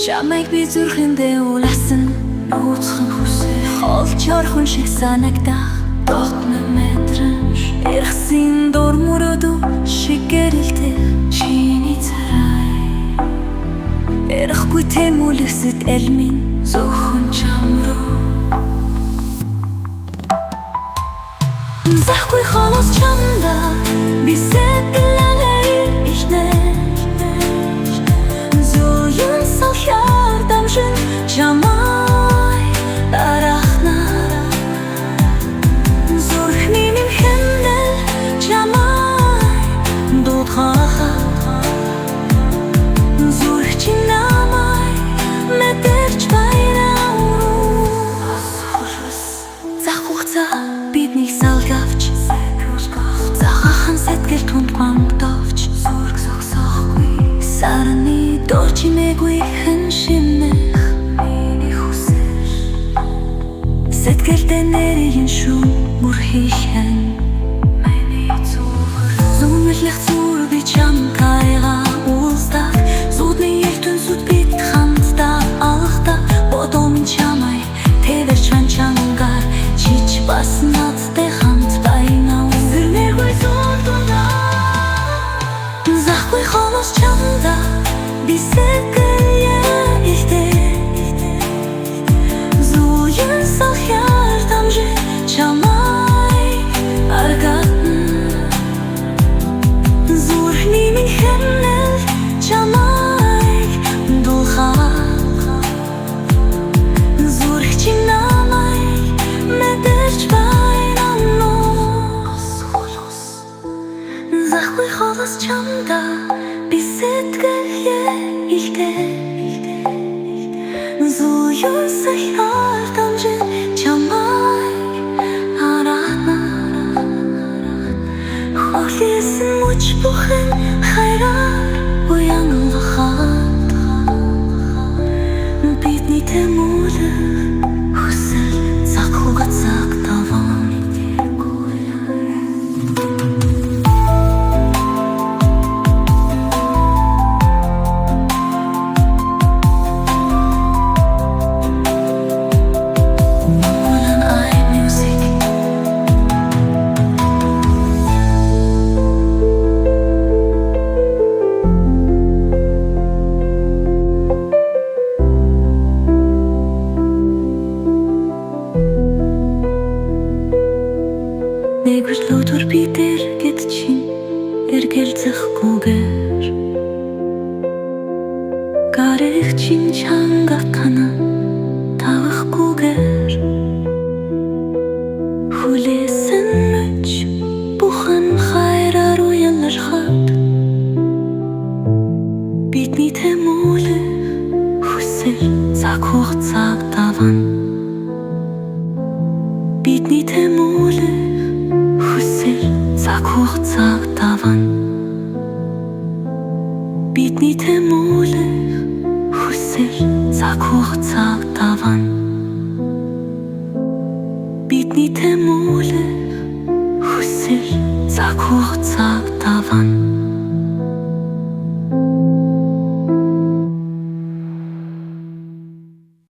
Чамайг би зүрхэндээ улаасан нууцхан хүсээ Олж орхон шиг санагдах дотно мэдрэмж Эрхсэн дур мөрөдөө шиг гэрэлтэй чиний царай Эрхгүй тэмүүлэсэд элмин зөвхөн чам руу Захгүй холос чамда би сэтгэлээ ихнэ Зөөн салхиар дамжин чамай дарахна Зүрхний минь хэндэл чамай дуудхаха Зүрх чи намай мэдэрч байраа Зах хугацаа биднийг салгавч Захахан сэтгэл түнд гомдовч Зүрх зогсоохгүй Сарны дор чимээгүй хэн шимэх Миний хүсэл Сэтгэлдээ нэрийн шүүн мөрхийхэн Миний зүрх Зүмэлэх зүр би чам кайга уулздах Зүдний ертүн зүд бит хамтда алхта Бодомын чамай тэвэрч ван чангаар Чич бас надтай хамт байна Зэрнэргүй зүрдуна Захгүй холос чамда би сэтгэлээ ихтэй Зүйн салхиар дамжи чамай аргатна Зүрхний минь хэнэл чамай дулхах Зүрх чи намай мэдэрч байна Захгүй холос чамда би сэтгэлээ ихтэй Зүйн салхиар дамжи чамай аргатна Хөлөсөн мөч бүхэн хайраар уянлахад Бидний тэмүүлэх хүсэл цаг хугацааг таван Нэгүрлөдөр би дээр гэд чинь эргэлзэхгүйгээр Гарих чинь чанга тана тавахгүйгээр Хүлээсэн мөч бүхэн хайраар уянлахад Бидний тэмүүлэх хүсэл цаг хугацааг таван Бидний тэмүүлэх хүсэл цаг хугацааг таван Бидний тэмүүлэх хүсэл цаг хугацааг таван Бидний тэмүүлэх хүсэл цаг хугацааг таван